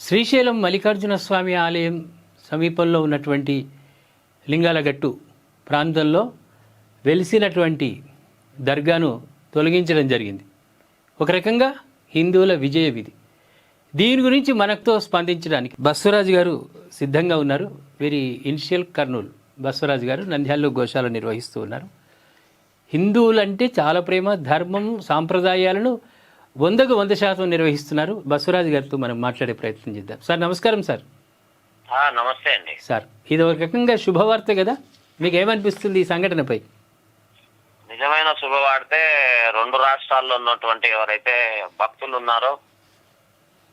శ్రీశైలం మల్లికార్జున స్వామి ఆలయం సమీపంలో ఉన్నటువంటి లింగాలగట్టు ప్రాంతంలో వెలిసినటువంటి దర్గాను తొలగించడం జరిగింది. ఒక రకంగా హిందువుల విజయం ఇది. దీని గురించి మనతో స్పందించడానికి బస్వరాజు గారు సిద్ధంగా ఉన్నారు. వీరి ఇనిషియల్ కర్నూలు. బస్వరాజు గారు నంద్యాలలో గోశాల నిర్వహిస్తూ ఉన్నారు. హిందువులంటే చాలా ప్రేమ, ధర్మం, సాంప్రదాయాలను 100% నిర్వహిస్తున్నారు. బస్వరాజు గారితో మనం మాట్లాడే ప్రయత్నం చేద్దాం. సార్ నమస్కారం. సార్ నమస్తే అండి. సార్ ఇది ఒక రకంగా శుభవార్త కదా, మీకు ఏమనిపిస్తుంది ఈ సంఘటనపై? నిజమైన శుభవార్తే. రెండు రాష్ట్రాల్లో ఉన్నటువంటి ఎవరైతే భక్తులు ఉన్నారో,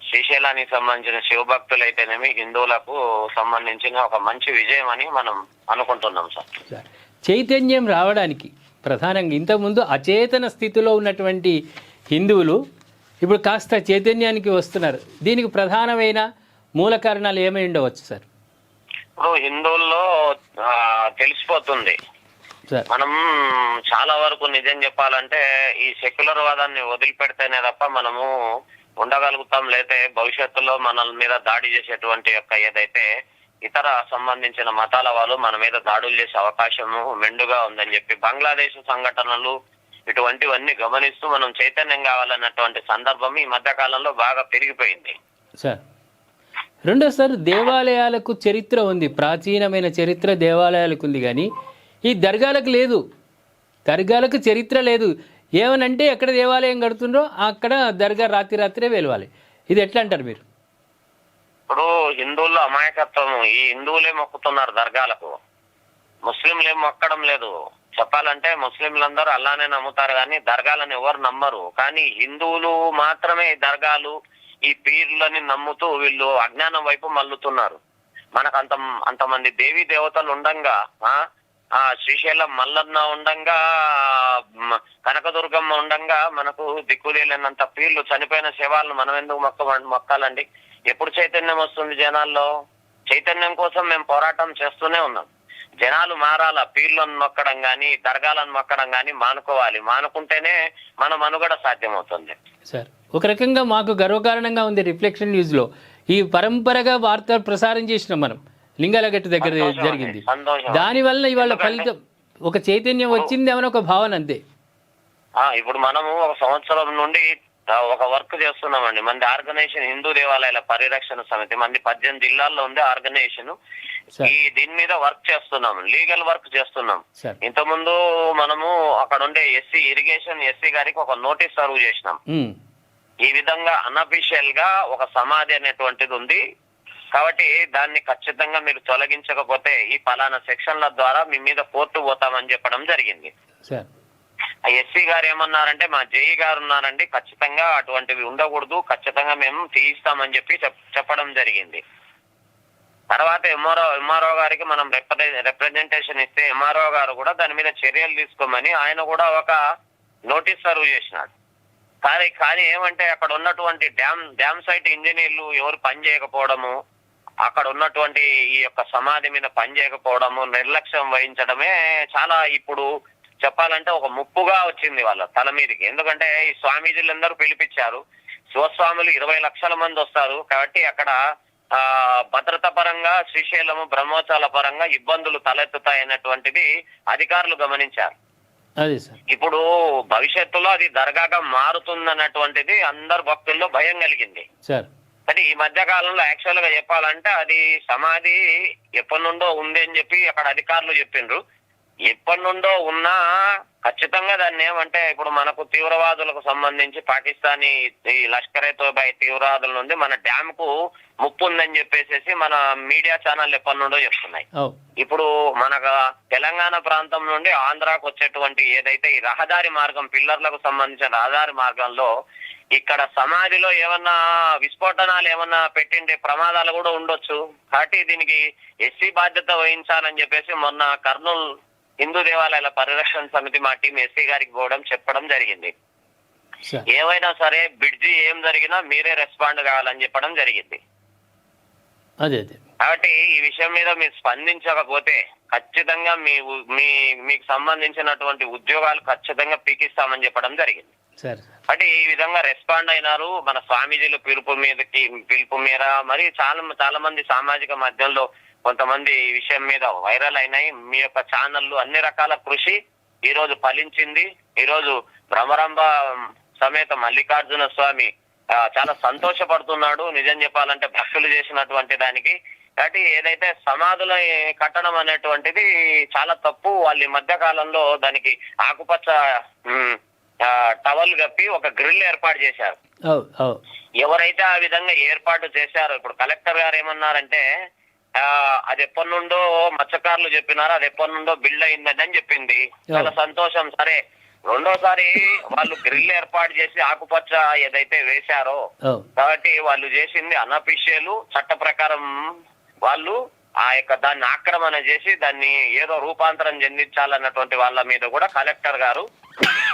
శ్రీశైలానికి సంబంధించిన శివభక్తులు అయితేనేమి, హిందువులకు సంబంధించిన ఒక మంచి విజయం అని మనం అనుకుంటున్నాం సార్. చైతన్యం రావడానికి ప్రధానంగా ఇంతకుముందు అచేతన స్థితిలో ఉన్నటువంటి హిందువులు ఇప్పుడు కాస్త చైతన్యానికి వస్తున్నారు. దీనికి ప్రధానమైన మూల కారణాలు ఏమై ఉండవచ్చు సార్? ఇప్పుడు హిందువుల్లో తెలిసిపోతుంది. మనం చాలా వరకు నిజం చెప్పాలంటే ఈ సెక్యులర్ వాదాన్ని వదిలిపెడితేనే తప్ప మనము ఉండగలుగుతాం. లేతే భవిష్యత్తులో మన మీద దాడి చేసేటువంటి యొక్క ఏదైతే ఇతర సంబంధించిన మతాల వాళ్ళు మన మీద దాడులు చేసే అవకాశము మెండుగా ఉందని చెప్పి బంగ్లాదేశ్ సంఘటనలు ఇటువంటివన్నీ గమనిస్తూ మనం చైతన్యం కావాలన్నటువంటి సందర్భం ఈ మధ్య కాలంలో బాగా పెరిగిపోయింది సార్. రెండోసారి దేవాలయాలకు చరిత్ర ఉంది, ప్రాచీనమైన చరిత్ర దేవాలయాలకు ఉంది, కానీ ఈ దర్గాలకు లేదు. దర్గాలకు చరిత్ర లేదు. ఏమనంటే ఎక్కడ దేవాలయం కడుతుండ్రో అక్కడ దర్గా రాత్రే వెలవాలి. ఇది ఎట్లా అంటారు మీరు? ఇప్పుడు హిందువుల్లో అమాయకత్వం. ఈ హిందువులే మొక్కుతున్నారు దర్గాలకు, ముస్లింలు ఏం మొక్కడం లేదు. చెప్పాలంటే ముస్లింలందరూ అల్లానే నమ్ముతారు కానీ దర్గాలను ఎవరు నమ్మరు. కానీ హిందువులు మాత్రమే ఈ దర్గాలు, ఈ పీర్లని నమ్ముతూ వీళ్ళు అజ్ఞానం వైపు మల్లుతున్నారు. మనకు అంతమంది దేవీ దేవతలు ఉండంగా, శ్రీశైలం మల్లన్న ఉండంగా, కనకదుర్గమ్మ ఉండంగా, మనకు దిక్కులేనంత పీర్లు, చనిపోయిన శవాలను మనం ఎందుకు మొక్కాలండి? ఎప్పుడు చైతన్యం వస్తుంది జనాల్లో? చైతన్యం కోసం మేము పోరాటం చేస్తూనే ఉన్నాం. జనాలు మారాల. పీర్లను మొక్కడం గాని, దర్గాలను మొక్కడం గాని మానుకోవాలి. మానుకుంటేనే మన మనుగడ సాధ్యమవుతుంది సార్. ఒక రకంగా మాకు గర్వకారణంగా ఉంది రిఫ్లెక్షన్ న్యూస్ లో ఈ పరంపరగా వార్తలు ప్రసారం చేసినాం మనం. లింగాలగట్టు దగ్గర జరిగింది. దానివల్ల ఇవాళ ఫలితం ఒక చైతన్యం వచ్చింది ఏమైనా ఒక భావన అంతే. ఇప్పుడు మనము ఒక సంవత్సరం నుండి ఒక వర్క్ చేస్తున్నామండి. మంది ఆర్గనైజేషన్ హిందూ దేవాలయాల పరిరక్షణ సమితి, మంది 18 జిల్లాల్లో ఉంది ఆర్గనైజేషన్. దీని మీద వర్క్ చేస్తున్నాం, లీగల్ వర్క్ చేస్తున్నాం. ఇంతకుముందు మనము అక్కడ ఉండే ఇరిగేషన్ ఎస్సీ గారికి ఒక నోటీస్ సర్వ్ చేసినాం. ఈ విధంగా అన్అఫీషియల్ గా ఒక సమాధి అనేటువంటిది ఉంది కాబట్టి దాన్ని ఖచ్చితంగా మీరు తొలగించకపోతే ఈ పలానా సెక్షన్ల ద్వారా మీ మీద కోర్టు పోతామని చెప్పడం జరిగింది. ఎస్సీ గారు ఏమన్నారంటే, మా జేఈ గారు ఉన్నారండి, ఖచ్చితంగా అటువంటివి ఉండకూడదు, ఖచ్చితంగా మేము తీయిస్తామని చెప్పి చెప్పడం జరిగింది. తర్వాత ఎంఆర్ఓ గారికి మనం రిప్రజెంటేషన్ ఇస్తే ఎంఆర్ఓ గారు కూడా దాని మీద చర్యలు తీసుకోమని ఆయన కూడా ఒక నోటీస్ సర్వ్ చేసినాడు. కానీ ఏమంటే అక్కడ ఉన్నటువంటి డ్యామ్ సైట్ ఇంజనీర్లు ఎవరు పని చేయకపోవడము, అక్కడ ఉన్నటువంటి ఈ యొక్క సమాధి మీద పని చేయకపోవడము, నిర్లక్ష్యం వహించడమే చాలా ఇప్పుడు చెప్పాలంటే ఒక ముప్పుగా వచ్చింది వాళ్ళ తల మీదకి. ఎందుకంటే ఈ స్వామీజీలందరూ పిలిపించారు. శివస్వాములు 20 లక్షల మంది వస్తారు కాబట్టి అక్కడ భద్రత పరంగా శ్రీశైలము బ్రహ్మోత్సవాల పరంగా ఇబ్బందులు తలెత్తుతాయన్నటువంటిది అధికారులు గమనించారు. ఇప్పుడు భవిష్యత్తులో అది దర్గాగా మారుతుందన్నటువంటిది అందరు భక్తుల్లో భయం కలిగింది. కానీ ఈ మధ్య కాలంలో యాక్చువల్ గా చెప్పాలంటే అది సమాధి ఎప్పటి నుండో ఉంది అని చెప్పి అక్కడ అధికారులు చెప్పిండ్రు. ఎప్పటి నుండో ఉన్నా ఖచ్చితంగా దాన్ని ఏమంటే ఇప్పుడు మనకు తీవ్రవాదులకు సంబంధించి పాకిస్తానీ ఈ లష్కరే తోబా తీవ్రవాదుల నుండి మన డ్యామ్ కు ముప్పు ఉందని చెప్పేసి మన మీడియా ఛానల్ ఎప్పటి నుండో చెప్తున్నాయి. ఇప్పుడు మన తెలంగాణ ప్రాంతం నుండి ఆంధ్రాకు వచ్చేటువంటి ఏదైతే ఈ రహదారి మార్గం, పిల్లర్లకు సంబంధించిన రహదారి మార్గంలో ఇక్కడ సమాధిలో ఏమన్నా విస్ఫోటనాలు ఏమన్నా పెట్టిండే ప్రమాదాలు కూడా ఉండొచ్చు. కాబట్టి దీనికి ఎస్సీ బాధ్యత వహించాలని చెప్పేసి మొన్న కర్నూలు హిందూ దేవాలయాల పరిరక్షణ సమితి మా టీం ఎస్సీ గారికి పోవడం చెప్పడం జరిగింది. ఏమైనా సరే బ్రిడ్జి ఏం జరిగినా మీరే రెస్పాండ్ కావాలని చెప్పడం జరిగింది. కాబట్టి ఈ విషయం మీద మీరు స్పందించకపోతే ఖచ్చితంగా మీకు సంబంధించినటువంటి ఉద్యోగాలు ఖచ్చితంగా పీకిస్తామని చెప్పడం జరిగింది. సార్ అంటే ఈ విధంగా రెస్పాండ్ అయినారు మన స్వామీజీల పిలుపు మేర. మరి చాలా మంది సామాజిక మాధ్యమంలో కొంతమంది ఈ విషయం మీద వైరల్ అయినాయి. మీ యొక్క ఛానళ్ళు అన్ని రకాల కృషి ఈ రోజు ఫలించింది. ఈ రోజు భ్రమరాంబ సమేత మల్లికార్జున స్వామి చాలా సంతోషపడుతున్నాడు. నిజం చెప్పాలంటే భక్తులు చేసినటువంటి దానికి. కాబట్టి ఏదైతే సమాధుల కట్టడం అనేటువంటిది చాలా తప్పు. వాళ్ళు ఈ మధ్య కాలంలో దానికి ఆకుపచ్చ టవల్ కప్పి ఒక గ్రిల్ ఏర్పాటు చేశారు. ఎవరైతే ఆ విధంగా ఏర్పాటు చేశారో, ఇప్పుడు కలెక్టర్ గారు ఏమన్నారంటే అది ఎప్పటి నుండో మత్స్యకారులు చెప్పినారు, అది ఎప్పటి నుండో బిల్డ్ అయిందని అని చెప్పింది. చాలా సంతోషం. సరే, రెండోసారి వాళ్ళు గ్రిల్ ఏర్పాటు చేసి ఆకుపచ్చ ఏదైతే వేశారో, కాబట్టి వాళ్ళు చేసింది అనఫిషియల్. చట్ట ప్రకారం వాళ్ళు ఆ యొక్క దాన్ని ఆక్రమణ చేసి దాన్ని ఏదో రూపాంతరం చెందించాలన్నటువంటి వాళ్ళ మీద కూడా కలెక్టర్ గారు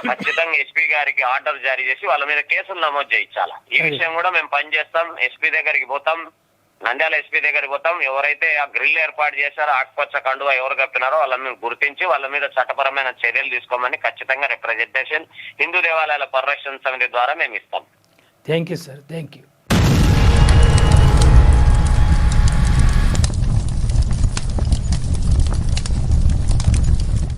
ఖచ్చితంగా ఎస్పీ గారికి ఆర్డర్ జారీ చేసి వాళ్ళ మీద కేసులు నమోదు చేయించాలి. ఈ విషయం కూడా మేము పనిచేస్తాం. ఎస్పీ దగ్గరికి పోతాం, నంద్యాల ఎస్పీ దగ్గరికి పోతాం. ఎవరైతే ఆ గ్రిల్ ఏర్పాటు చేశారో, ఆకుపచ్చ కండువా ఎవరు కప్పినారో వాళ్ళని గుర్తించి వాళ్ళ మీద చట్టపరమైన చర్యలు తీసుకోమని ఖచ్చితంగా రిప్రజెంటేషన్ హిందూ దేవాలయాల పరిరక్షణ సమితి ద్వారా మేము ఇస్తాం. Thank you sir. Thank you.